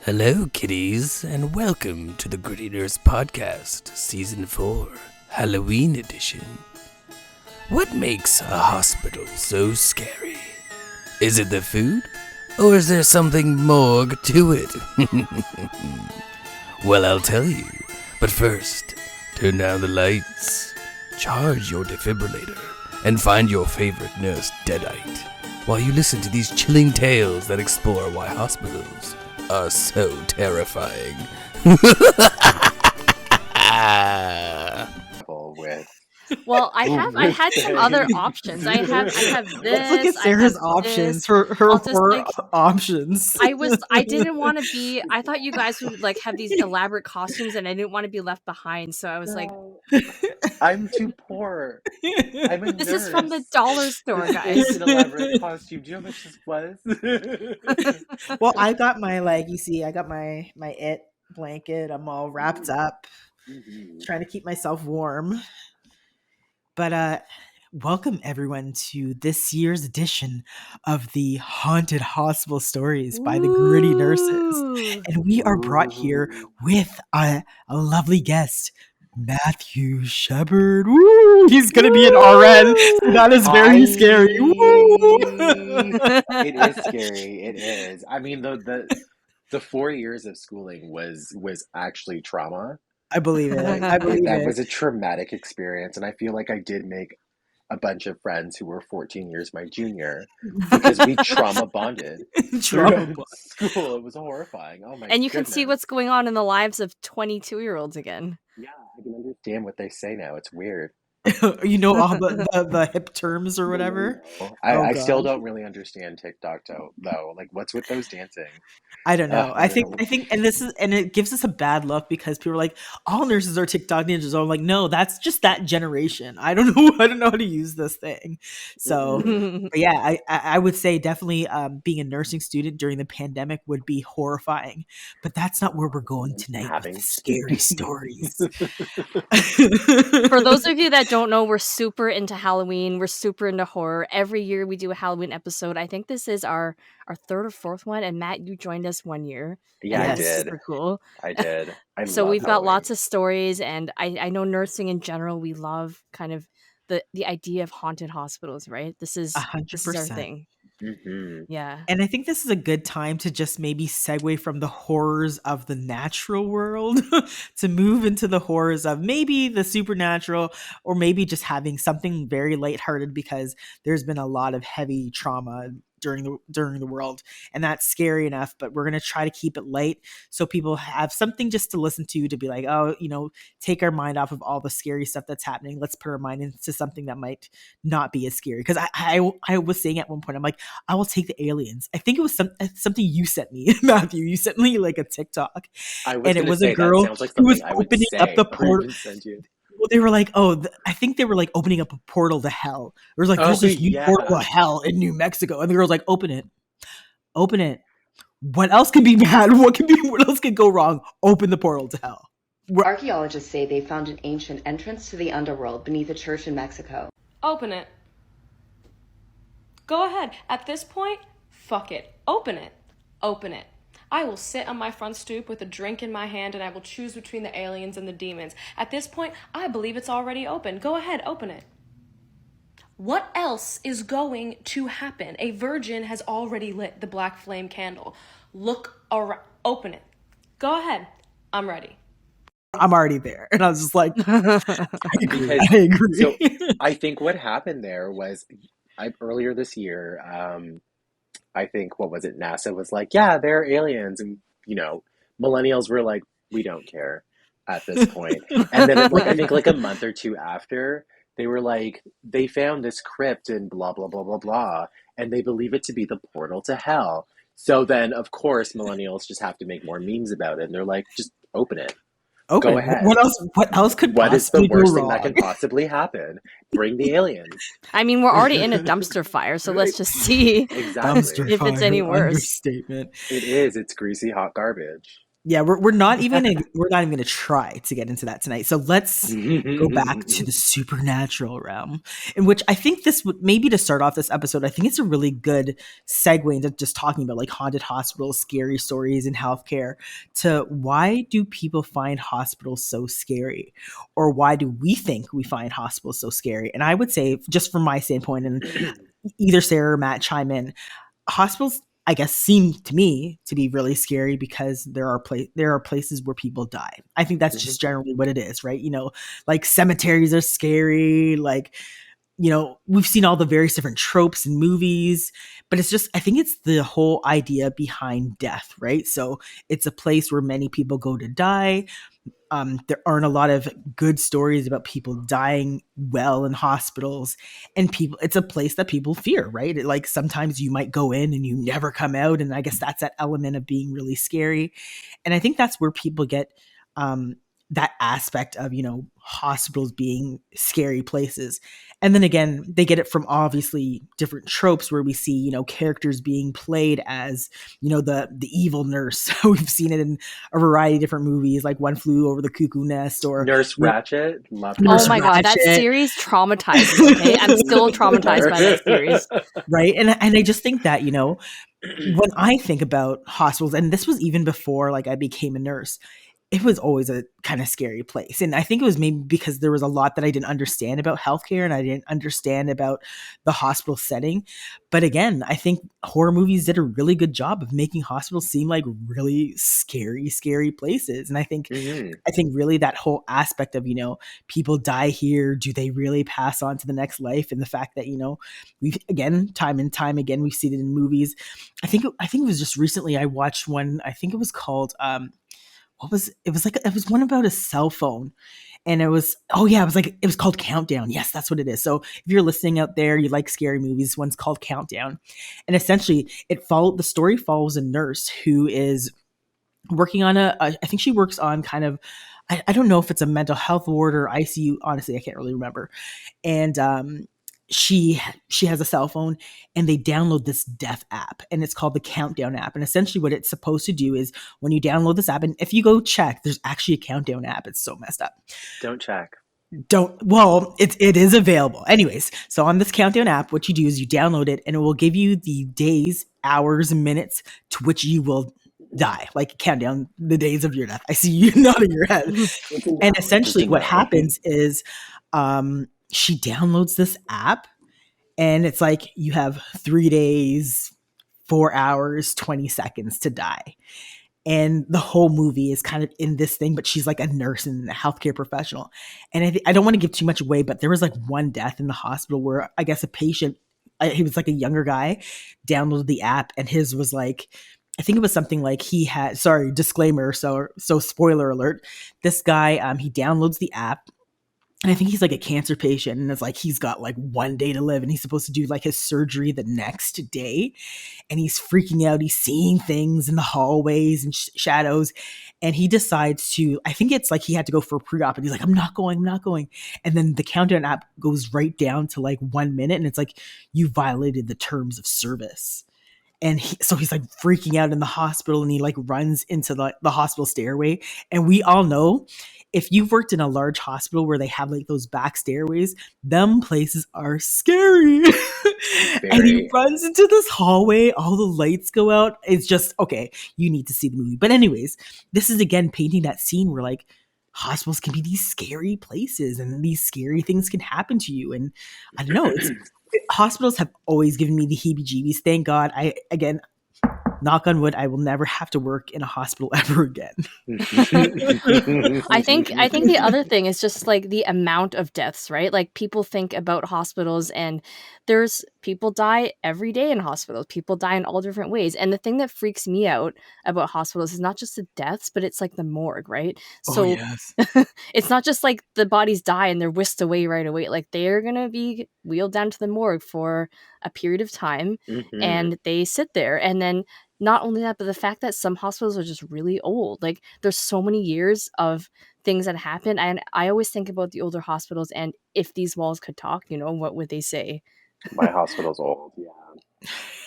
Hello, kiddies, and welcome to the Gritty Nurse Podcast, Season 4, Halloween Edition. What makes a hospital so scary? Is it the food, or is there something more to it? Well, I'll tell you, but first, turn down the lights, charge your defibrillator, and find your favorite nurse deadite, while you listen to these chilling tales that explore why hospitals are so terrifying. With Well, I had some other options. I have this. Let's look at Sarah's options for her I'll just, horror like, options. I didn't want to be. I thought you guys would like have these elaborate costumes, and I didn't want to be left behind. So I was like, I'm too poor. I'm a "This nurse. is from the dollar store, This guys." is an elaborate costume. Do you know how much this was? Well, I got my I got my it blanket. I'm all wrapped up, trying to keep myself warm. But welcome everyone to this year's edition of the Haunted Hospital Stories by the Gritty Nurses. Ooh. And we are brought here with a lovely guest, Matthew Shepard. Woo! He's going to be an RN. So that is very scary. Woo! It is scary. It is. I mean, the 4 years of schooling was actually trauma. I believe it. I believe That it. was a traumatic experience, and I feel like I did make a bunch of friends who were 14 years my junior because we trauma bonded Trauma through school. It was horrifying. Oh my! And you can see goodness. what's going on in the lives of 22-year-olds again. Yeah, I can understand what they say now. It's weird. You know all the hip terms or whatever. I God. still don't really understand TikTok though. Like, what's with those dancing? I don't know. I don't think, and it gives us a bad look because people are like, all nurses are TikTok ninjas. I'm like, no, that's just that generation. I don't know how to use this thing. So, but yeah, I would say definitely being a nursing student during the pandemic would be horrifying. But that's not where we're going tonight. With the scary stories. For those of you that don't know, we're super into Halloween. We're super into horror. Every year we do a Halloween episode. I think this is our third or fourth one. And Matt, you joined us one year. Yeah, and I that's did. super cool. I did. So love we've got Halloween. lots of stories, and I know nursing in general, we love kind of the idea of haunted hospitals, right? This is our 100%. thing. Mm-hmm. Yeah. And I think this is a good time to just maybe segue from the horrors of the natural world to move into the horrors of maybe the supernatural, or maybe just having something very lighthearted because there's been a lot of heavy trauma during the world, and that's scary enough, but we're going to try to keep it light so people have something just to listen to be like, oh, take our mind off of all the scary stuff that's happening. Let's put our mind into something that might not be as scary. Because I was saying at one point, I'm like, I will take the aliens. I think it was something you sent me, Matthew. You sent me like a TikTok, and it was a girl who was opening up the portal. Well, they were like, I think they were like opening up a portal to hell. There was like, there's this new portal to hell in New Mexico, and the girl's like, open it. What else could be bad? What else could go wrong? Open the portal to hell. Archaeologists say they found an ancient entrance to the underworld beneath a church in Mexico. Open it. Go ahead. At this point, fuck it. Open it. Open it. I will sit on my front stoop with a drink in my hand and I will choose between the aliens and the demons. At this point, I believe it's already open. Go ahead, open it. What else is going to happen? A virgin has already lit the black flame candle. Look around. Open it. Go ahead. I'm ready. I'm already there. And I was just like, I agree. So I think what happened there was earlier this year, I think, what was it? NASA was like, yeah, they're aliens. And, millennials were like, we don't care at this point. And then I think like a month or two after, they were like, they found this crypt and blah, blah, blah, blah, blah. And they believe it to be the portal to hell. So then, of course, millennials just have to make more memes about it. And they're like, just open it. Okay. Go ahead. What else could What is the possibly worst go thing that wrong? can possibly happen? Bring the aliens. I mean, we're already in a dumpster fire, so let's just see Exactly. if it's any worse. Understatement. It is. It's greasy, hot garbage. Yeah, we're not even going to try to get into that tonight. So let's go back to the supernatural realm, in which I think this would maybe to start off this episode. I think it's a really good segue into just talking about like haunted hospitals, scary stories in healthcare. To why do people find hospitals so scary, or why do we think we find hospitals so scary? And I would say, just from my standpoint, and either Sarah or Matt chime in, hospitals, I guess, seem to me to be really scary because there are places where people die. I think that's just generally what it is, right? Like cemeteries are scary. Like, we've seen all the various different tropes in movies, but it's just, I think it's the whole idea behind death, right? So it's a place where many people go to die. There aren't a lot of good stories about people dying well in hospitals, and it's a place that people fear, right? Like sometimes you might go in and you never come out. And I guess that's that element of being really scary. And I think that's where people get, that aspect of, hospitals being scary places. And then again, they get it from obviously different tropes where we see, characters being played as, the evil nurse. We've seen it in a variety of different movies, like One Flew Over the Cuckoo Nest or Nurse Ratched. Love Oh my god, that series traumatized me. Okay, I'm still traumatized by that series. Right, and I just think that when I think about hospitals, and this was even before like I became a nurse, it was always a kind of scary place. And I think it was maybe because there was a lot that I didn't understand about healthcare and I didn't understand about the hospital setting. But again, I think horror movies did a really good job of making hospitals seem like really scary places. And I think really that whole aspect of, people die here. Do they really pass on to the next life? And the fact that, we've, again, time and time again, we've seen it in movies. I think it was just recently I watched one, I think it was called, it was one about a cell phone, and it was it was called Countdown. Yes, that's what it is. So if you're listening out there, you like scary movies, one's called Countdown. And essentially the story follows a nurse who is working on I think she works on kind of, I don't know if it's a mental health ward or ICU. Honestly, I can't really remember. And she has a cell phone, and they download this death app, and it's called the Countdown app. And essentially what it's supposed to do is when you download this app, and if you go check, there's actually a Countdown app. It's so messed up. Don't check. It is available. Anyways, so on this Countdown app, what you do is you download it, and it will give you the days, hours, and minutes to which you will die, like count down the days of your death. I see you nodding your head. And essentially what happens is she downloads this app, and it's like you have 3 days, 4 hours, 20 seconds to die. And the whole movie is kind of in this thing, but she's like a nurse and a healthcare professional. And I don't want to give too much away, but there was like one death in the hospital where I guess a patient, he was like a younger guy, downloaded the app, and his was like, I think it was something like disclaimer. So spoiler alert. This guy, he downloads the app, and I think he's like a cancer patient, and it's like he's got like 1 day to live, and he's supposed to do like his surgery the next day, and he's freaking out. He's seeing things in the hallways and shadows, and he decides to, I think it's like he had to go for a pre-op, and he's like, I'm not going. And then the Countdown app goes right down to like 1 minute, and it's like, you violated the terms of service. And so he's like freaking out in the hospital, and he like runs into the hospital stairway. And we all know, if you've worked in a large hospital where they have like those back stairways, them places are scary. And he runs into this hallway, all the lights go out. It's just, okay, you need to see the movie. But anyways, this is again painting that scene where like hospitals can be these scary places, and these scary things can happen to you. And I don't know, hospitals have always given me the heebie-jeebies. Thank God. Again, knock on wood, I will never have to work in a hospital ever again. I think the other thing is just like the amount of deaths, right? Like people think about hospitals, and there's people die every day in hospitals. People die in all different ways. And the thing that freaks me out about hospitals is not just the deaths, but it's like the morgue, right? So yes. It's not just like the bodies die and they're whisked away right away. Like they're going to be wheeled down to the morgue for a period of time, and they sit there. And then not only that, but the fact that some hospitals are just really old. Like there's so many years of things that happen. And I always think about the older hospitals, and if these walls could talk, what would they say? My hospital's old.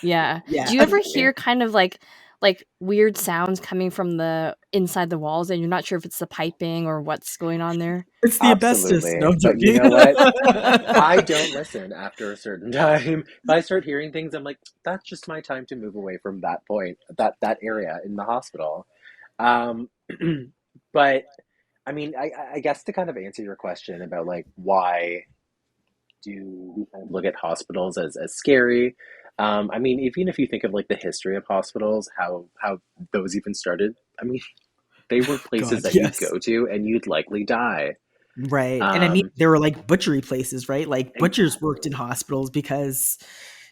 Yeah. Do you ever hear kind of like like weird sounds coming from the inside the walls, and you're not sure if it's the piping or what's going on there. It's the asbestos. No, Absolutely. I'm But you joking. know what? I don't listen after a certain time. If I start hearing things, I'm like, that's just my time to move away from that point, that area in the hospital. Um, but I mean, I guess to kind of answer your question about like why do we kind of look at hospitals as scary? I mean, even if you think of like the history of hospitals, how those even started, I mean, they were places God, that you'd yes. go to and you'd likely die. Right. And I mean, Um, there were like butchery places, right? Like butchers worked in hospitals because,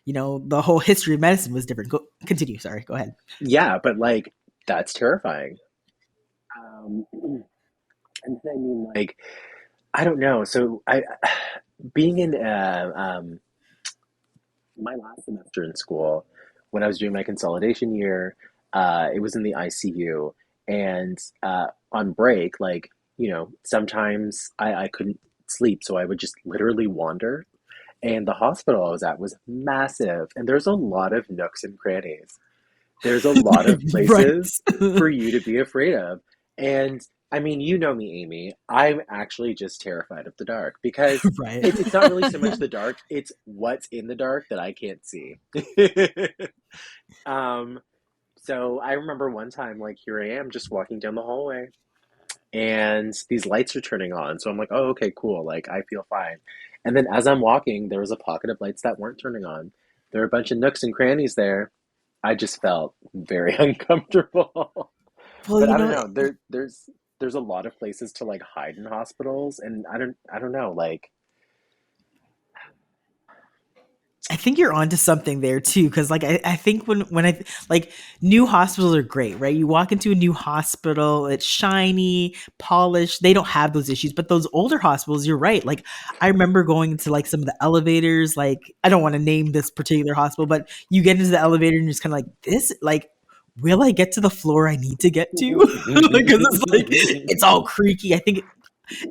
the whole history of medicine was different. Continue. Sorry. Go ahead. yeah, but like that's terrifying. And then I mean, like I don't know. So I being in my last semester in school, when I was doing my consolidation year, it was in the ICU, and on break, like sometimes I couldn't sleep, so I would just literally wander. And the hospital I was at was massive, and there's a lot of nooks and crannies. There's a lot of Right. places for you to be afraid of. And I mean, you know me, Amy. I'm actually just terrified of the dark because Right. it's not really so much the dark, it's what's in the dark that I can't see. um, so I remember one time, like, here I am just walking down the hallway and these lights are turning on. So I'm like, oh, okay, cool. Like, I feel fine. And then as I'm walking, there was a pocket of lights that weren't turning on. There were a bunch of nooks and crannies there. I just felt very uncomfortable. Well, But I don't know. There's a lot of places to like hide in hospitals, and I don't know. Like, I think you're onto something there too, because like I think when I like new hospitals are great, right? You walk into a new hospital, it's shiny, polished. They don't have those issues, but those older hospitals, you're right. Like I remember going into like some of the elevators. Like I don't want to name this particular hospital, but you get into the elevator and you're just kind of like this, like. Will I get to the floor I need to get to? Because it's like it's all creaky. I think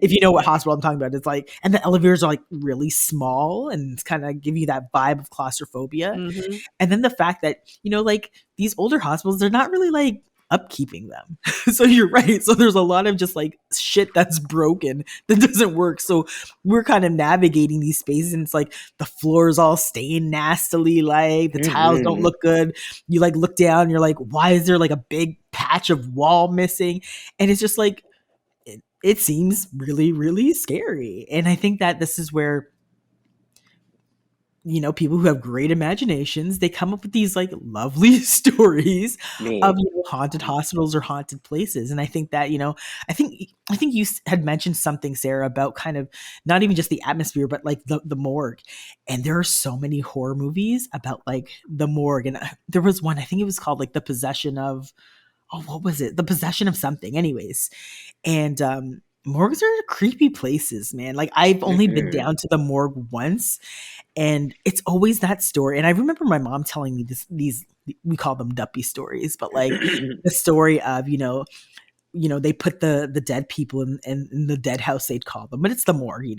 if you know what hospital I'm talking about, it's like, and the elevators are like really small and it's kind of give you that vibe of claustrophobia. Mm-hmm. And then the fact that, like these older hospitals, they're not really like upkeeping them. So you're right. So there's a lot of just like shit that's broken that doesn't work. So we're kind of navigating these spaces and it's like the floor's all stained nastily, like the tiles don't mhm. look good. You like look down, you're like, why is there like a big patch of wall missing? And it's just like, it seems really, really scary. And I think that this is where, people who have great imaginations, they come up with these like lovely stories of Me. haunted hospitals or haunted places. And I think that, I think you had mentioned something, Sarah, about kind of not even just the atmosphere, but like the morgue. And there are so many horror movies about like the morgue. And there was one, I think it was called like The Possession of, oh, what was it? The Possession of something. Anyways, and morgues are creepy places, man. Like I've only been Hmm. down to the morgue once, and it's always that story. And I remember my mom telling me these we call them duppy stories, but like the story of they put the dead people in the dead house, they'd call them, but it's the morgue,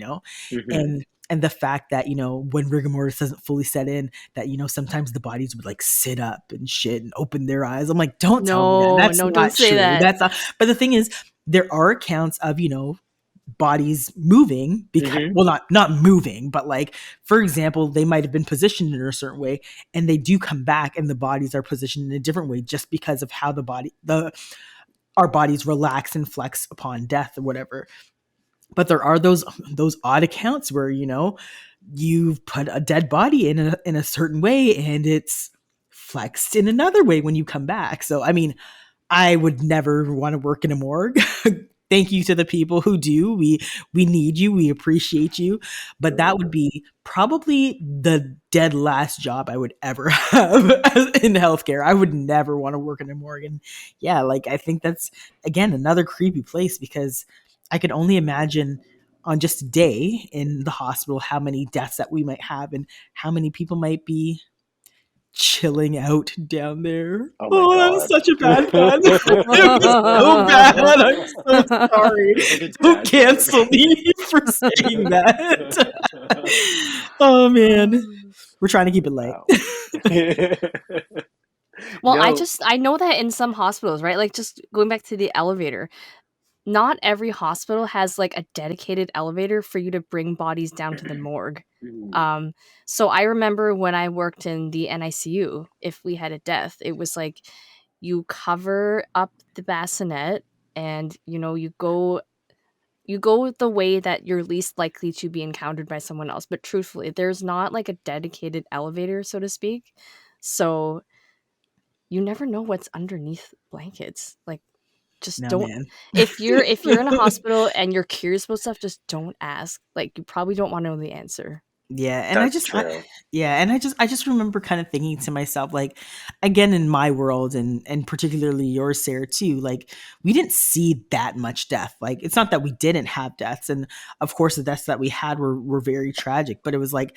Hmm. and the fact that when rigor mortis doesn't fully set in, that sometimes the bodies would like sit up and shit and open their eyes. I'm like, don't tell me that. No, That's no, don't not say true. that. That's not. But the thing is, there are accounts of bodies moving because, Hmm. well, not moving, but like for example, they might have been positioned in a certain way and they do come back and the bodies are positioned in a different way just because of how the our bodies relax and flex upon death or whatever. But there are those odd accounts where you've put a dead body in a certain way and it's flexed in another way when you come back. So I mean, I would never want to work in a morgue. Thank you to the people who do. We need you. We appreciate you. But that would be probably the dead last job I would ever have in healthcare. I would never want to work in a morgue. And yeah, like I think that's again another creepy place because I could only imagine on just a day in the hospital how many deaths that we might have and how many people might be chilling out down there. Oh my Oh, that was God. such a bad pun. It was so bad. I'm so sorry. Like a Don't dad joke. cancel me for saying that. Oh man. We're trying to keep it light. Wow. Well, No. I know that in some hospitals, right? Like just going back to the elevator, not every hospital has like a dedicated elevator for you to bring bodies down to the morgue. Mm. Um, so I remember when I worked in the NICU, if we had a death, it was like you cover up the bassinet and you go the way that you're least likely to be encountered by someone else. But truthfully, there's not like a dedicated elevator, so to speak. So you never know what's underneath blankets. Like just No, don't man. if you're in a hospital and you're curious about stuff, just don't ask. Like you probably don't want to know the answer. Yeah, and That's true. I just remember kind of thinking to myself, like, again, in my world and particularly yours, Sarah, too, like, we didn't see that much death. Like, it's not that we didn't have deaths, and of course the deaths that we had were very tragic, but it was like,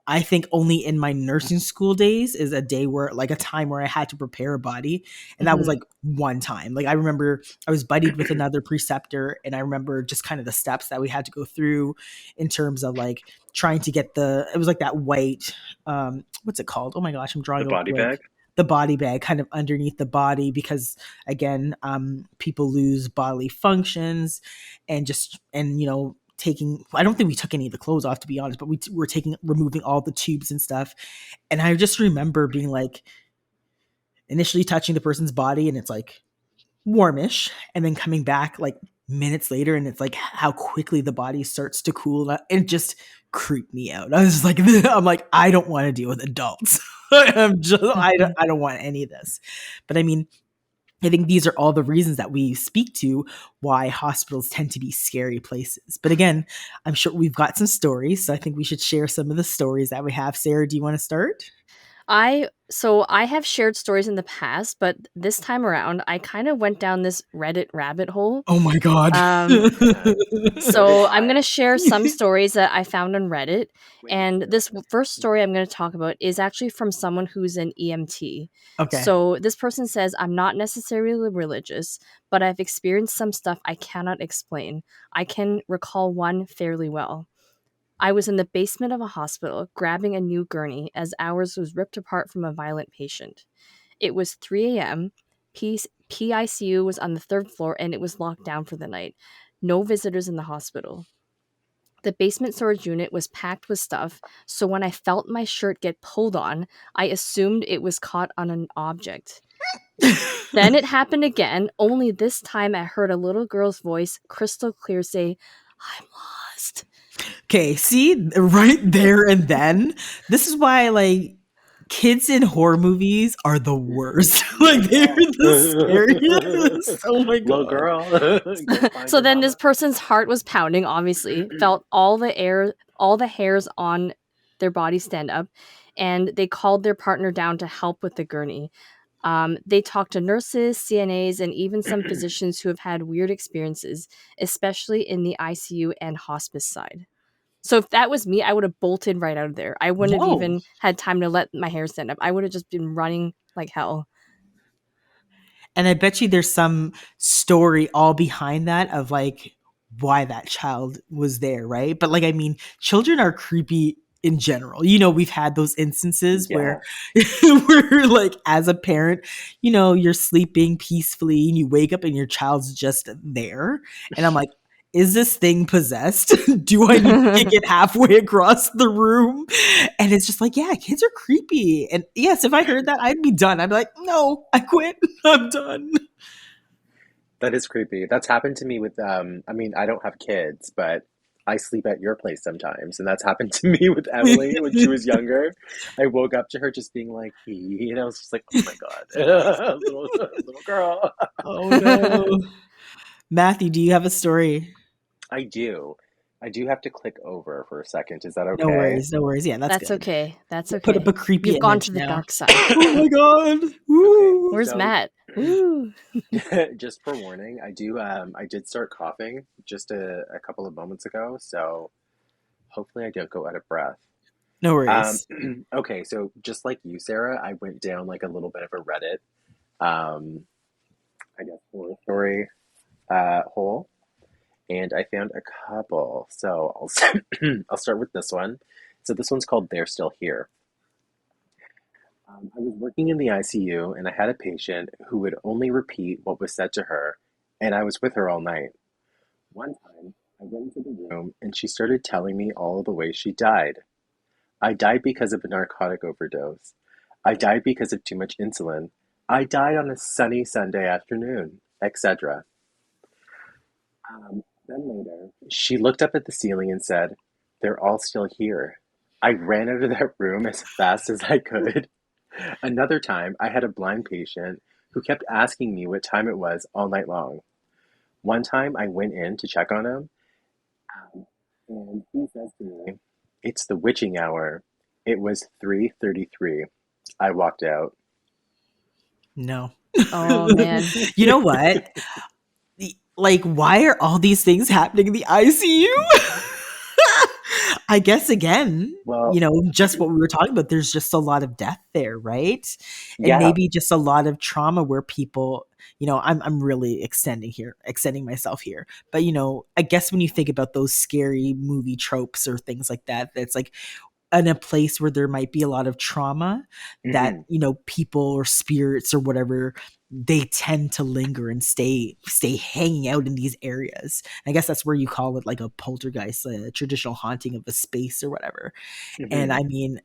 I think only in my nursing school days is a day where, like, a time where I had to prepare a body. And that was Mhm. like one time. Like, I remember I was buddied with another preceptor, and I remember just kind of the steps that we had to go through in terms of like trying to get it was like that white, what's it called? Oh my gosh, I'm The drawing a body blank. bag? The body bag kind of underneath the body because again, people lose bodily functions and taking, I don't think we took any of the clothes off, to be honest, but we were removing all the tubes and stuff. And I just remember being like, initially touching the person's body and it's like warmish, and then coming back like minutes later and it's like how quickly the body starts to cool. It just creeped me out. I was like, I'm like, I don't want to deal with adults. I don't want any of this. But I mean, I think these are all the reasons that we speak to why hospitals tend to be scary places. But again, I'm sure we've got some stories, so I think we should share some of the stories that we have. Sarah, do you want to start? I have shared stories in the past, but this time around I kind of went down this Reddit rabbit hole. Oh my god. Um Yeah. So did So I'm going I. to share some stories that I found on Reddit. Wait, And this first story I'm going to talk about is actually from someone who's an EMT. Okay. So this person says, I'm not necessarily religious, but I've experienced some stuff I cannot explain. I can recall one fairly well. I was in the basement of a hospital grabbing a new gurney as ours was ripped apart from a violent patient. It was 3 a.m. PICU was on the third floor and it was locked down for the night. No visitors in the hospital. The basement storage unit was packed with stuff, so when I felt my shirt get pulled on, I assumed it was caught on an object. Then it happened again, only this time I heard a little girl's voice crystal clear say, I'm lost. Okay, see, right there and then, this is why, like, kids in horror movies are the worst. Like, they're the scariest. Oh my Little god. girl, go find So your then this mama. person's heart was pounding, obviously, felt all the hairs on their body stand up, and they called their partner down to help with the gurney. They talked to nurses, CNAs, and even some physicians who have had weird experiences, especially in the ICU and hospice side. So if that was me, I would have bolted right out of there. I wouldn't have Whoa. even had time to let my hair stand up. I would have just been running like hell. And I bet you there's some story all behind that of like why that child was there, right? But like, I mean, children are creepy in general. We've had those instances where Yeah. where like as a parent, you're sleeping peacefully and you wake up and your child's just there. And I'm like, is this thing possessed? Do I need to kick it halfway across the room? And it's just like, yeah, kids are creepy. And yes, if I heard that, I'd be done. I'd be like, no, I quit. I'm done. That is creepy. That's happened to me with I mean, I don't have kids, but I sleep at your place sometimes, and that's happened to me with Emily when she was younger. I woke up to her just being like, hee, and I was just like, oh my God, little girl. Oh no. Matthew, do you have a story? I do. I do have to click over for a second. Is that No okay? worries. No worries. Yeah, that's That's good. okay. That's Put up okay. a creepy You've gone image to the now. dark side. Oh my god. Okay, Woo. Where's so Matt? Woo. just for warning, I did start coughing just a couple of moments ago, so hopefully I don't go out of breath. No Um, worries. okay, so just like you, Sarah, I went down like a little bit of a Reddit, um, I guess horror story hole, and I found a couple. So I'll start with this one. So this one's called "They're Still Here." I was working in the ICU and I had a patient who would only repeat what was said to her, and I was with her all night. One time, I went into the room and she started telling me all of the ways she died. I died because of a narcotic overdose. I died because of too much insulin. I died on a sunny Sunday afternoon, etc. Then later, she looked up at the ceiling and said, "They're all still here." I ran out of that room as fast as I could. Another time, I had a blind patient who kept asking me what time it was all night long. One time, I went in to check on him, and he says to me, "It's the witching hour." It was 3:33. I walked out. No. Oh man. You know what? Like, why are all these things happening in the ICU? I guess again, Well, just what we were talking about, there's just a lot of death there, right? And yeah. maybe just a lot of trauma where people, I'm really extending myself here. But I guess when you think about those scary movie tropes or things like that, that's like in a place where there might be a lot of trauma that, Mhm. people or spirits or whatever, they tend to linger and stay hanging out in these areas. I guess that's where you call it like a poltergeist, a traditional haunting of a space or whatever. And Mhm. I mean,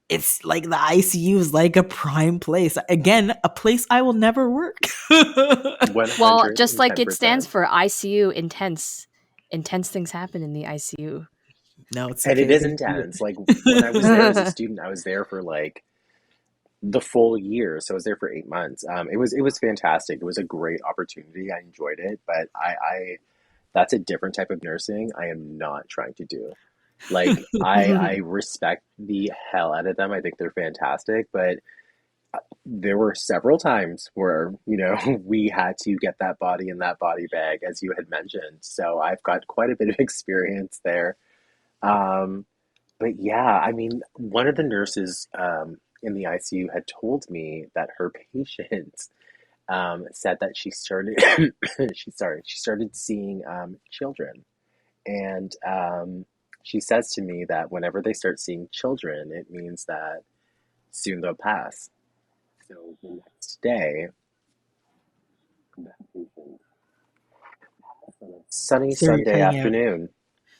it's like the ICU is like a prime place. Again, a place I will never work. Well, just like it stands 110%. for ICU, intense. Intense things happen in the ICU. No, it's And it okay. is intense. Like when I was there as a student, I was there for like the full year. So I was there for 8 months. It was fantastic. It was a great opportunity. I enjoyed it, but I that's a different type of nursing I am not trying to do. Like I respect the hell out of them. I think they're fantastic, but there were several times where, we had to get that body in that body bag, as you had mentioned. So I've got quite a bit of experience there. Um, but yeah, I mean, one of the nurses in the ICU had told me that her patient said that she started, she started seeing children. And she says to me that whenever they start seeing children, it means that soon they'll pass. So the next day, that patient passed on a sunny Sarah, you're Sunday cutting out. afternoon.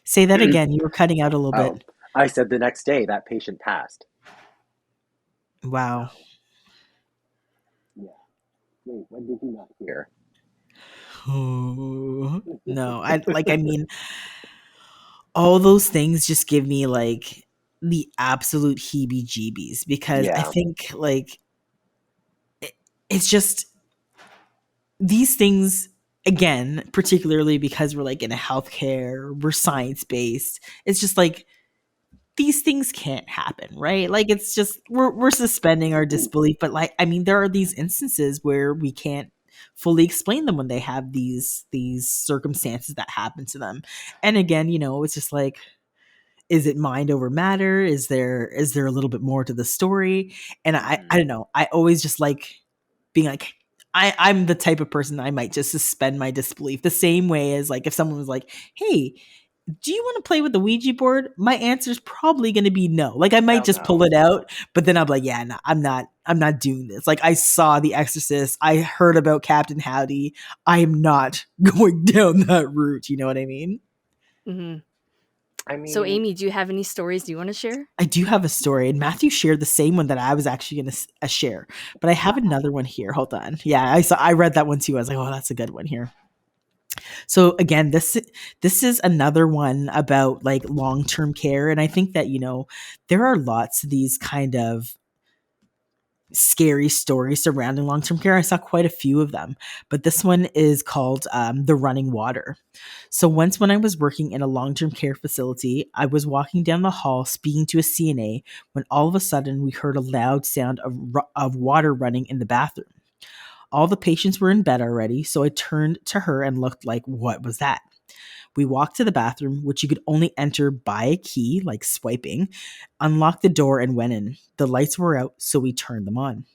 Say that again. You were cutting out a little Oh, bit. I said the next day that patient passed. Wow. Yeah. Wait, when did you not hear? No, I mean, all those things just give me like the absolute heebie jeebies because I Yeah. think like it's just these things again, particularly because we're like in a healthcare, we're science based. It's just like these things can't happen, right? Like it's just we're suspending our disbelief, but like I mean, there are these instances where we can't fully explain them when they have these circumstances that happen to them. And again, it's just like, is it mind over matter? Is there a little bit more to the story? And I Mhm. don't know. I always just like being like, I'm the type of person I might just suspend my disbelief the same way as like if someone was like, hey, do you want to play with the Ouija board? My answer is probably going to be no. Like I might Hell just pull no. it out, but then I'm like, yeah, no, I'm not doing this. Like I saw The Exorcist. I heard about Captain Howdy. I am not going down that route. You know what I mean? Hmm. I So, mean, Amie, do you have any stories you want to share? I do have a story, and Matthew shared the same one that I was actually going to share, but I have another one here. Hold on. Yeah, I read that one too. I was like, oh, that's a good one here. So again, this is another one about like long-term care, and I think that there are lots of these kind of scary stories surrounding long-term care. I saw quite a few of them, but this one is called the running water. So once when I was working in a long-term care facility, I was walking down the hall speaking to a CNA when all of a sudden we heard a loud sound of water running in the bathroom. All the patients were in bed already, so I turned to her and looked like, what was that? We walked to the bathroom, which you could only enter by a key, like swiping, unlocked the door, and went in. The lights were out, so we turned them on.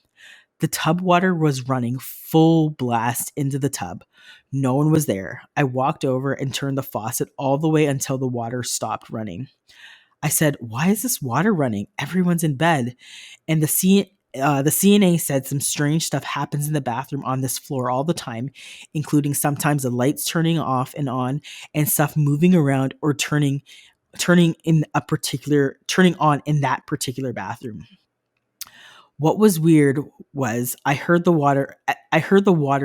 The tub water was running full blast into the tub. No one was there. I walked over and turned the faucet all the way until the water stopped running. I said, "Why is this water running? Everyone's in bed." And The CNA said some strange stuff happens in the bathroom on this floor all the time, including sometimes the lights turning off and on, and stuff moving around or turning on in that particular bathroom. What was weird was I heard the water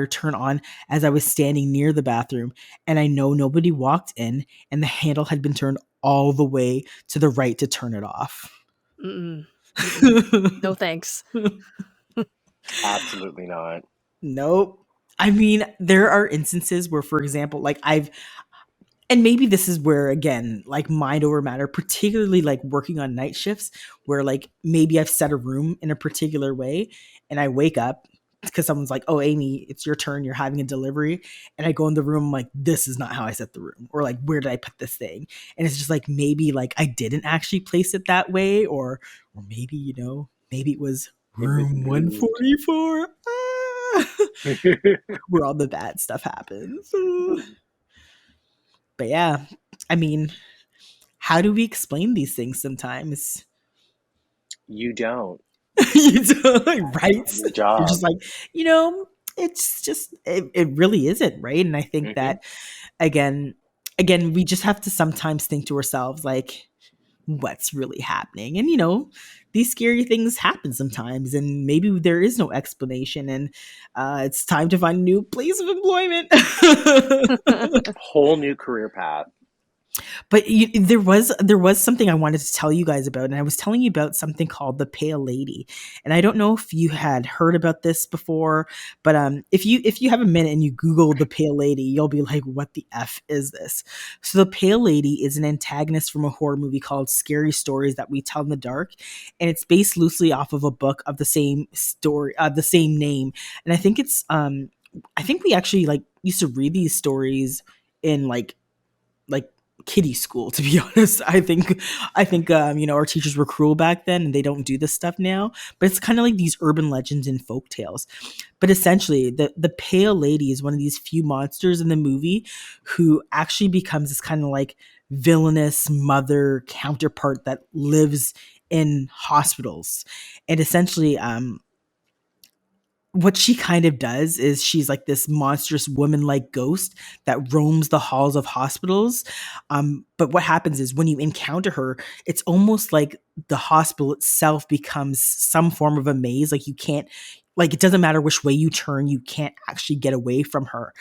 turn on as I was standing near the bathroom, and I know nobody walked in, and the handle had been turned all the way to the right to turn it off. Mm-mm. Mm-mm. No thanks. Absolutely not. Nope. I mean, there are instances where, for example, like and maybe this is where, again, like mind over matter, particularly like working on night shifts, where like maybe I've set a room in a particular way and I wake up because someone's like, oh, Amie, it's your turn. You're having a delivery. And I go in the room, I'm like, this is not how I set the room. Or like, where did I put this thing? And it's just like, maybe like I didn't actually place it that way. Or maybe, maybe it was room 144. Where all the bad stuff happens. But yeah, I mean, how do we explain these things sometimes? You don't. You don't, right? Your job. You're just like, it's just, it really isn't, right? And I think that, again, we just have to sometimes think to ourselves, like, what's really happening? And, these scary things happen sometimes, and maybe there is no explanation, and it's time to find a new place of employment. Whole new career path. But there was something I wanted to tell you guys about, and I was telling you about something called the Pale Lady. And I don't know if you had heard about this before, but if you have a minute and you Google the Pale Lady, you'll be like, "What the f is this?" So the Pale Lady is an antagonist from a horror movie called Scary Stories That We Tell in the Dark, and it's based loosely off of a book of the same story, the same name. And I think I think we actually like used to read these stories in like kiddie school, to be honest. I think our teachers were cruel back then and they don't do this stuff now, but it's kind of like these urban legends and folk tales. But essentially the Pale Lady is one of these few monsters in the movie who actually becomes this kind of like villainous mother counterpart that lives in hospitals. And essentially what she kind of does is she's like this monstrous woman-like ghost that roams the halls of hospitals. But what happens is when you encounter her, it's almost like the hospital itself becomes some form of a maze. Like you can't, like it doesn't matter which way you turn, you can't actually get away from her.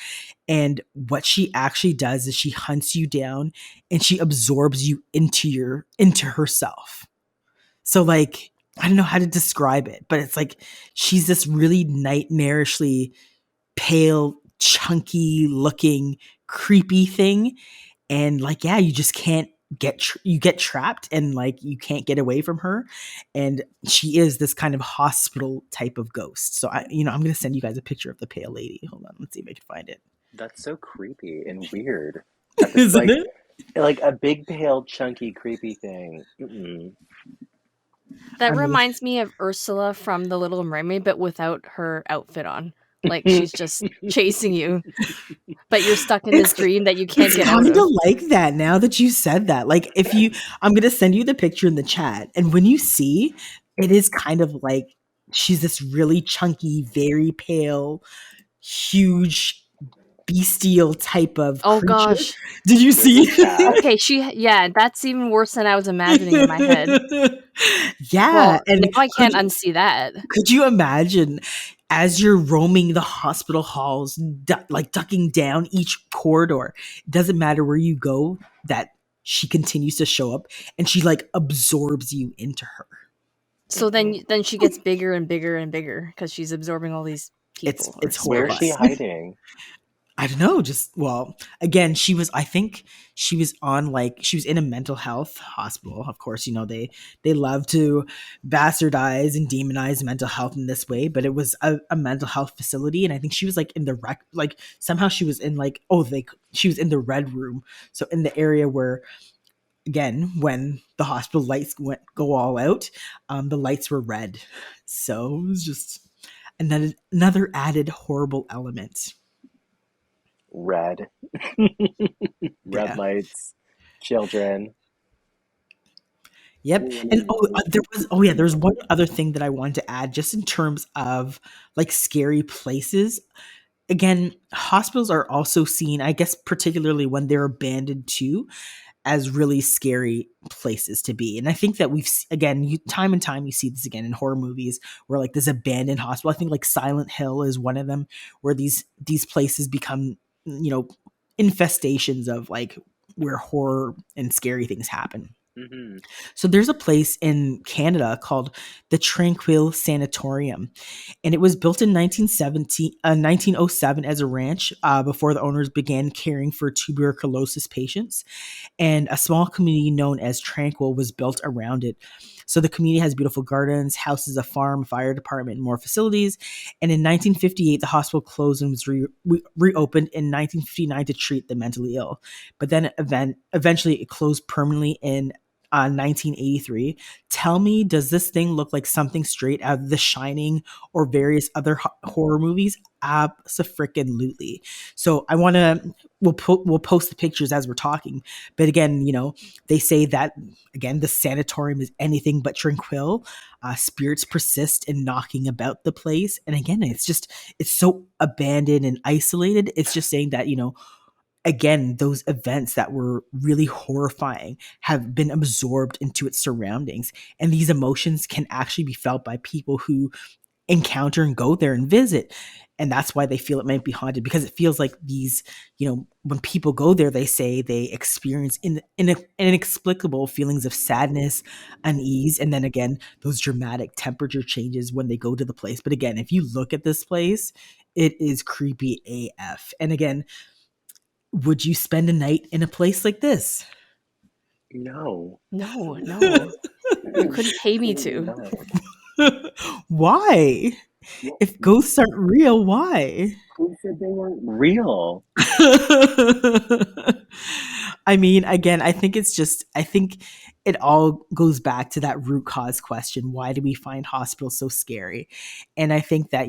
And what she actually does is she hunts you down and she absorbs you into herself. So like, I don't know how to describe it, but it's like she's this really nightmarishly pale, chunky looking, creepy thing. And like, yeah, you just can't you get trapped and like you can't get away from her. And she is this kind of hospital type of ghost. So I'm going to send you guys a picture of the Pale Lady. Hold on. Let's see if I can find it. That's so creepy and weird. Isn't it? Like a big, pale, chunky, creepy thing. Mm-mm. That reminds me of Ursula from The Little Mermaid, but without her outfit on. Like she's just chasing you, but you're stuck in this dream that you can't get out of. It's kind of like that now that you said that. Like I'm going to send you the picture in the chat. And when you see, it is kind of like she's this really chunky, very pale, huge, bestial type of creature. Gosh. Did you see? Okay, that's even worse than I was imagining in my head. Yeah. Well, and now I can't unsee that. Could you imagine as you're roaming the hospital halls, like ducking down each corridor, it doesn't matter where you go, that she continues to show up and she like absorbs you into her. So then she gets bigger and bigger and bigger because she's absorbing all these people. It's where is she hiding? I don't know. Again, I think she was in a mental health hospital. Of course, they love to bastardize and demonize mental health in this way, but it was a mental health facility. And I think she was like in the somehow she was in she was in the red room. So in the area where, again, when the hospital lights go all out, the lights were red. So it was just another added horrible element. Red lights, children. Yep. And there was one other thing that I wanted to add just in terms of like scary places. Again, hospitals are also seen, I guess, particularly when they're abandoned too, as really scary places to be. And I think that again, time and time you see this again in horror movies where like this abandoned hospital. I think like Silent Hill is one of them where these places become, infestations of like where horror and scary things happen. Mm-hmm. So there's a place in Canada called the Tranquil Sanatorium, and it was built in 1907 as a ranch before the owners began caring for tuberculosis patients, and a small community known as Tranquil was built around it. So the community has beautiful gardens, houses, a farm, fire department, and more facilities. And in 1958, the hospital closed and was reopened in 1959 to treat the mentally ill. But then eventually it closed permanently in 1983. Tell me, does this thing look like something straight out of The Shining or various other horror movies? Abso-freaking-lutely. So I want to, we'll post the pictures as we're talking. But again, they say that, again, the sanatorium is anything but tranquil. Spirits persist in knocking about the place. And again, it's so abandoned and isolated. It's just saying that, again, those events that were really horrifying have been absorbed into its surroundings. And these emotions can actually be felt by people who encounter and go there and visit. And that's why they feel it might be haunted, because it feels like these, when people go there, they say they experience inexplicable feelings of sadness, unease, and then again, those dramatic temperature changes when they go to the place. But again, if you look at this place, it is creepy AF. And again, would you spend a night in a place like this? No. No. You couldn't pay me to. No. Why? If ghosts aren't real, why? Who said they weren't real? I mean, again, I think it all goes back to that root cause question. Why do we find hospitals so scary? And I think that,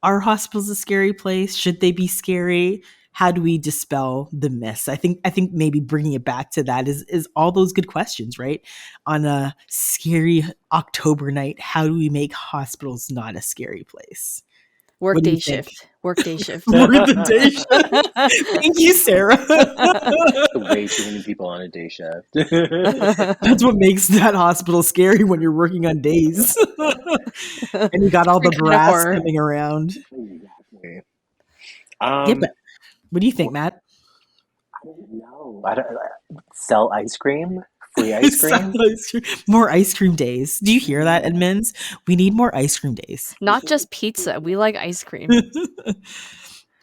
are hospitals a scary place? Should they be scary? How do we dispel the myths? I think maybe bringing it back to that is all those good questions, right? On a scary October night, how do we make hospitals not a scary place? Workday shift. Workday shift. Work the day shift. Thank you, Sarah. Way too many people on a day shift. That's what makes that hospital scary when you're working on days. And you got all the brass coming around. Exactly. Yeah, but what do you think, Matt? I don't know. Sell ice cream? Free ice cream? More ice cream days. Do you hear that, Edmonds? We need more ice cream days. Not just pizza. We like ice cream.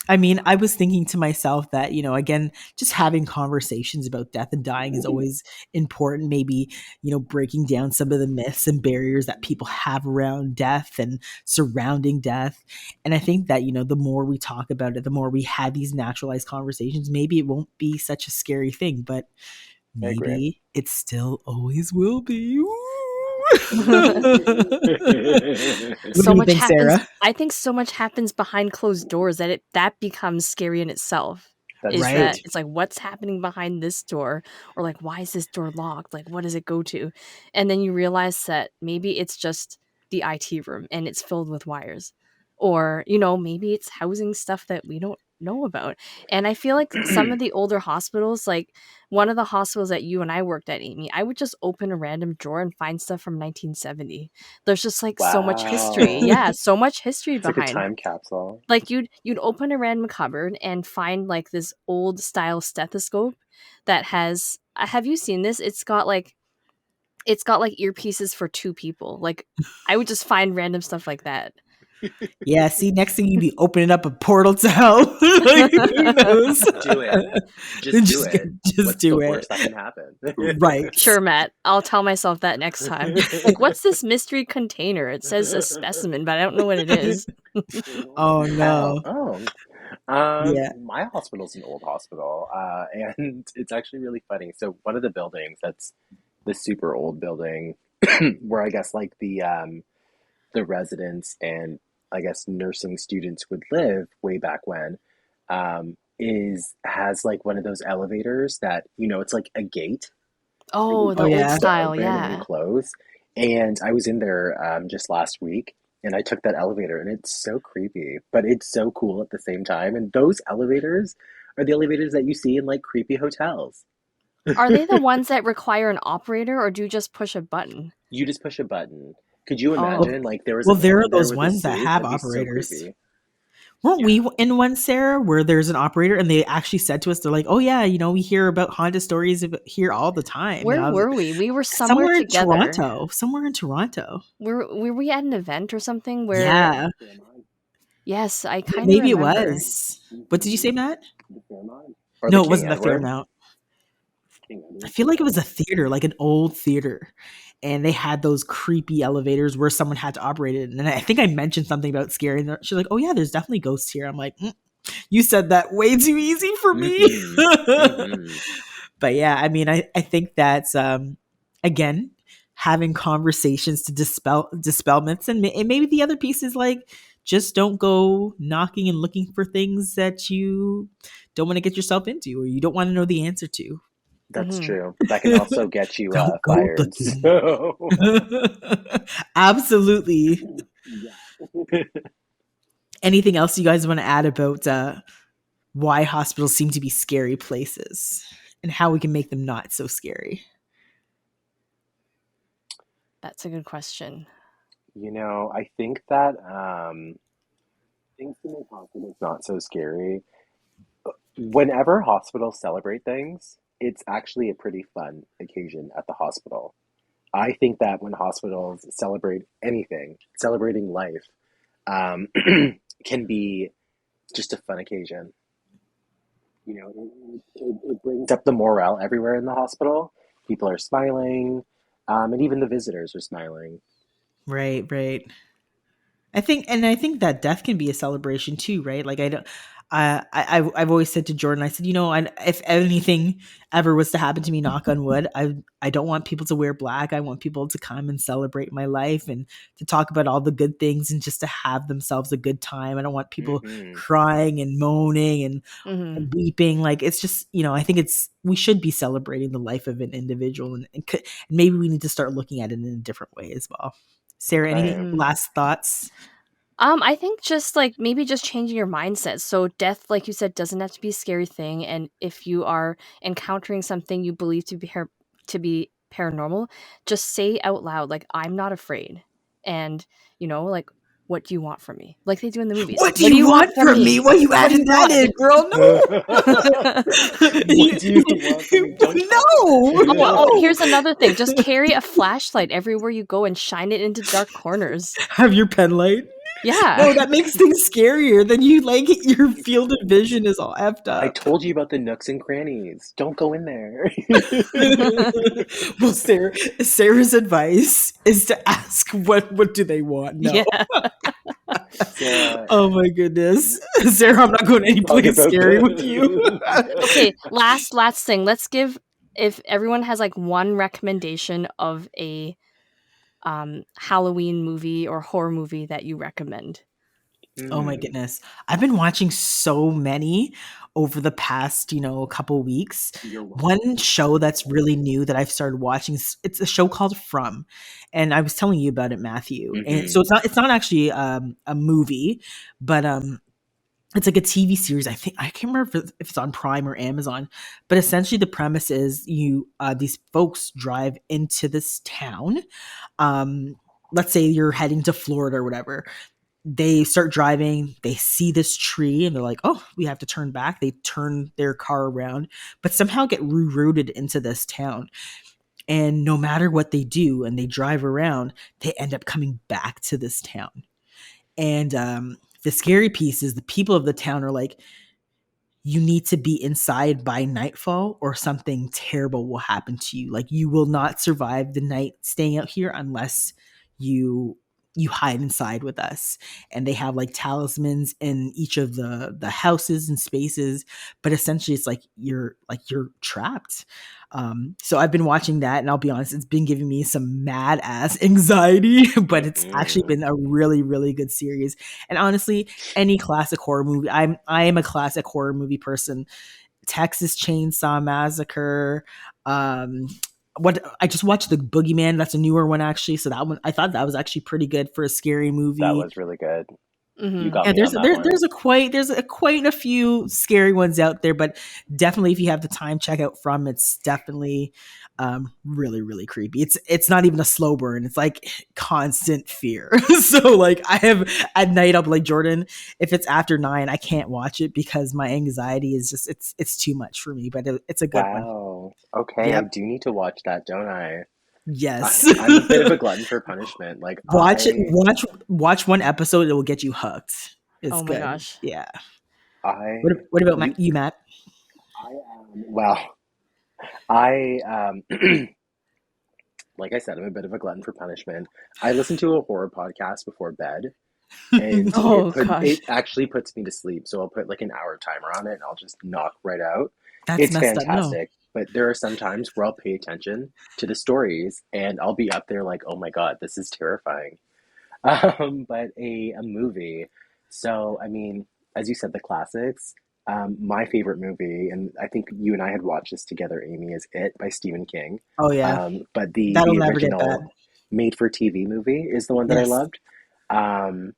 I mean, I was thinking to myself that, again, just having conversations about death and dying is always important. Maybe, breaking down some of the myths and barriers that people have around death and surrounding death. And I think that, the more we talk about it, the more we have these naturalized conversations, maybe it won't be such a scary thing, but maybe it still always will be. So much happens, Sarah? I think so much happens behind closed doors that becomes scary in itself. That it's like, what's happening behind this door? Or like, why is this door locked? Like, what does it go to? And then you realize that maybe it's just the IT room and it's filled with wires. Or, maybe it's housing stuff that we don't know about. And I feel like some of the older hospitals, like one of the hospitals that you and I worked at, Amie, I would just open a random drawer and find stuff from 1970. There's just like so much history. Yeah, so much history it's behind. Like a time capsule. Like you'd open a random cupboard and find like this old style stethoscope that has, have you seen this? It's got like earpieces for two people. Like I would just find random stuff like that. Yeah, see, next thing you'd be opening up a portal to hell. Like, who knows? Do it. Just do it. Just do the it. Worst that can happen? Right. Sure, Matt. I'll tell myself that next time. Like, what's this mystery container? It says a specimen, but I don't know what it is. Oh, no. Yeah. My hospital's an old hospital, and it's actually really funny. So one of the buildings, that's the super old building, where I guess like the residents and I guess nursing students would live way back when, has like one of those elevators that, it's like a gate. Oh, the Oh, old yeah. style, Brand new yeah. clothes. And I was in there just last week, and I took that elevator, and it's so creepy, but it's so cool at the same time. And those elevators are the elevators that you see in like creepy hotels. Are they the ones that require an operator, or do you just push a button? You just push a button. Could you Oh. imagine? Like there was a Well, man there are in there those with a ones that suit. have That'd be so operators. creepy. Weren't Yeah. we in one, Sarah, where there's an operator and they actually said to us, they're like, oh, yeah, we hear about haunted stories here all the time. Where And I was were we? We were somewhere somewhere in together. Toronto. Somewhere in Toronto. Were we at an event or something where? Yeah. Yes, I kind of Maybe it remember. was. What did you say, Matt? The Fairmont? Or No, the it King wasn't the Edward? Fairmount. King I Edward feel like it was Hotel. a theater, like an old theater. And they had those creepy elevators where someone had to operate it. And I think I mentioned something about scary. And she's like, oh, yeah, there's definitely ghosts here. I'm like, you said that way too easy for me. But yeah, I mean, I think that's, again, having conversations to dispel myths. And maybe the other piece is like, just don't go knocking and looking for things that you don't want to get yourself into or you don't want to know the answer to. That's Mhm. true. That can also get you Don't go fired. looking. So, Absolutely. yeah. Anything else you guys want to add about why hospitals seem to be scary places and how we can make them not so scary? That's a good question. I think that things to make hospitals not so scary. Whenever hospitals celebrate things, it's actually a pretty fun occasion at the hospital. I think that when hospitals celebrate anything, celebrating life, um, can be just a fun occasion. It brings up the morale everywhere in the hospital. People are smiling, and even the visitors are smiling. Right, right. I think that death can be a celebration too, right? Like I don't, I've always said to Jordan, I said, if anything ever was to happen to me, knock on wood, I don't want people to wear black. I want people to come and celebrate my life and to talk about all the good things and just to have themselves a good time. I don't want people crying and moaning and weeping. Like it's just, I think we should be celebrating the life of an individual and maybe we need to start looking at it in a different way as well. Sarah, any last thoughts? I think just like maybe just changing your mindset. So death, like you said, doesn't have to be a scary thing. And if you are encountering something you believe to be paranormal, just say out loud, like, I'm not afraid. And, like, what do you want from me? Like they do in the movies. What do you want from me? What you added that in, girl? No. What do you want from me? Don't No. Here's another thing. Just carry a flashlight everywhere you go and shine it into dark corners. Have your pen light. Yeah. No, that makes things scarier. Then your field of vision is all effed up. I told you about the nooks and crannies. Don't go in there. Well, Sarah's advice is to ask what do they want? No. Yeah. Sarah, oh my goodness. Sarah, I'm not going any place scary with you. Okay, last thing. Let's give, if everyone has like one recommendation of a Halloween movie or horror movie that you recommend. Oh my goodness. I've been watching so many over the past, couple weeks. One show that's really new that I've started watching, it's a show called From. And I was telling you about it, Matthew. And so it's not actually a movie, but it's like a TV series. I can't remember if it's on Prime or Amazon, but essentially the premise is these folks drive into this town. Let's say you're heading to Florida or whatever. They start driving, they see this tree and they're like, oh, we have to turn back. They turn their car around, but somehow get rerouted into this town. And no matter what they do and they drive around, they end up coming back to this town. And the scary piece is the people of the town are like, you need to be inside by nightfall or something terrible will happen to you. Like you will not survive the night staying out here unless you hide inside with us. And they have like talismans in each of the houses and spaces, but essentially it's like you're trapped. So I've been watching that and I'll be honest, it's been giving me some mad ass anxiety, but it's actually been a really, really good series. And honestly, any classic horror movie, I am a classic horror movie person. Texas Chainsaw Massacre, what I just watched the Boogeyman. That's a newer one actually. So that one, I thought that was actually pretty good for a scary movie. That was really good. You Mhm. got Yeah, me on that one. there's quite a few scary ones out there, but definitely if you have the time, check out From. It's definitely really really creepy. It's not even a slow burn. It's like constant fear. So like I have at night, I'll be like, Jordan, if it's after 9, I can't watch it because my anxiety is just it's too much for me. But it's a good one. Wow. Okay, I Yep. do need to watch that, don't I? Yes. I'm a bit of a glutton for punishment. Like Watch it. Watch one episode. It will get you hooked. It's Oh my good. gosh. Yeah. I What about you you, Matt? I well, I like I said, I'm a bit of a glutton for punishment. I listen to a horror podcast before bed, and Oh gosh. it actually puts me to sleep. So I'll put like an hour timer on it, and I'll just knock right out. That's It's messed up. No. fantastic, but there are some times where I'll pay attention to the stories, and I'll be up there like, oh my God, this is terrifying. But a movie. So, I mean, as you said, the classics. My favorite movie, and I think you and I had watched this together, Amy, is It by Stephen King. Oh yeah. But That'll the never get bad. original made for TV movie is the one that I Yes. loved. Um,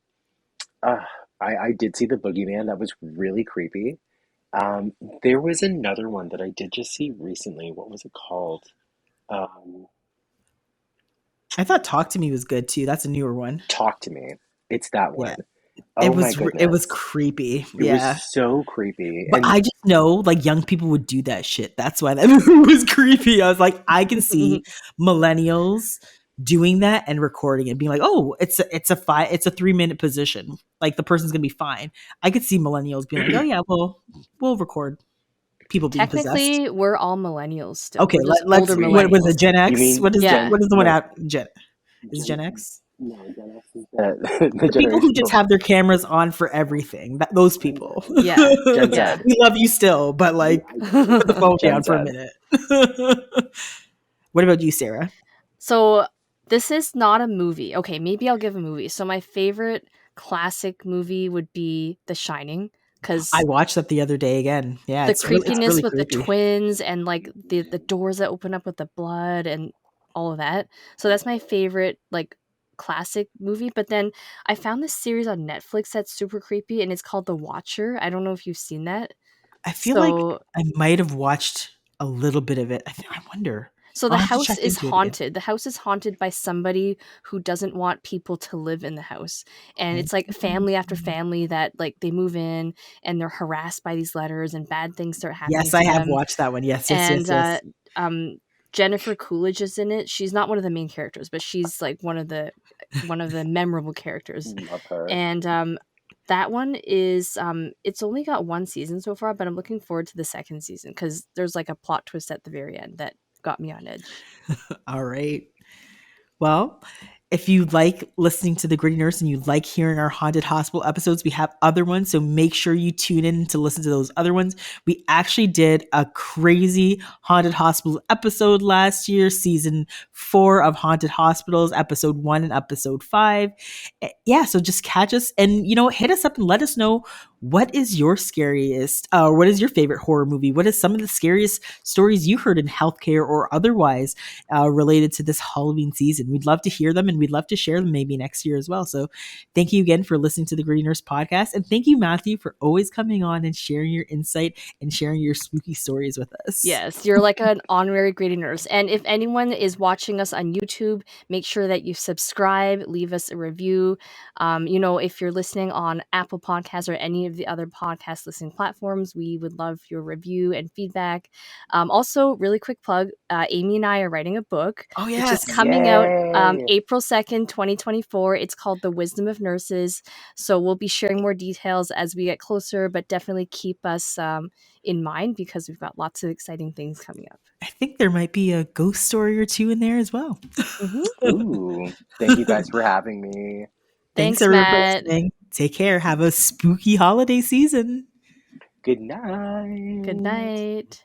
uh, I did see The Boogeyman. That was really creepy. Um, there was another one that I did just see recently. What was it called? Um, I thought Talk to Me was good too. That's a newer one. Talk to Me. It's that Yeah. one. Oh my It was goodness. creepy. It Yeah. was so creepy. But And I just know like young people would do that shit. That's why that movie was creepy. I was like, I can see millennials doing that and recording it, being like, oh, it's a 3-minute position. Like the person's gonna be fine. I could see millennials being like, oh yeah, well, we'll record people being possessed. Technically, we're all millennials still. Okay, We're just let's. older What was it? millennials. Gen you X? mean What is Yeah. what is the one no, out? Is Gen X? no, Gen X is the The people who generation just have their cameras on for everything. Those people. Yeah. Gen Z. Yeah. We love you still, but like put the phone Gen down for a Z. minute. What about you, Sarah? So this is not a movie. Okay, maybe I'll give a movie. So my favorite classic movie would be The Shining, because I watched that the other day again. Yeah, the it's creepiness really with creepy. the twins and like the doors that open up with the blood and all of that. So that's my favorite like classic movie. But then I found this series on Netflix that's super creepy and it's called The Watcher. I don't know if you've seen that. I feel like So I might have watched a little bit of it. I wonder. So I'll the have to house check is into it again. haunted. The house is haunted by somebody who doesn't want people to live in the house. And it's like family after family that like they move in and they're harassed by these letters and bad things start happening Yes, to I have them. watched that one. Yes. And Jennifer Coolidge is in it. She's not one of the main characters, but she's like one of the memorable characters. Love her. And that one is it's only got one season so far, but I'm looking forward to the second season because there's like a plot twist at the very end that got me on edge. All right. Well, if you like listening to The Gritty Nurse and you like hearing our haunted hospital episodes, we have other ones. So make sure you tune in to listen to those other ones. We actually did a crazy haunted hospital episode last year, season 4 of Haunted Hospitals, episode 1 and episode 5. Yeah, so just catch us and, hit us up and let us know what is your scariest, what is your favorite horror movie? What is some of the scariest stories you heard in healthcare or otherwise related to this Halloween season? We'd love to hear them and we'd love to share them maybe next year as well. So thank you again for listening to the Gritty Nurse podcast. And thank you, Matthew, for always coming on and sharing your insight and sharing your spooky stories with us. Yes, you're like an honorary Gritty Nurse. And if anyone is watching us on YouTube, make sure that you subscribe, leave us a review. If you're listening on Apple Podcasts or any of the other podcast listening platforms, we would love your review and feedback. Also, really quick plug, Amie and I are writing a book, Oh, which yes. is coming out Yay. April 2nd, 2024. It's called The Wisdom of Nurses. So we'll be sharing more details as we get closer, but definitely keep us in mind because we've got lots of exciting things coming up. I think there might be a ghost story or two in there as well. Ooh, thank you guys for having me. Thanks, everyone, for Matt. listening. Take care. Have a spooky holiday season. Good night. Good night.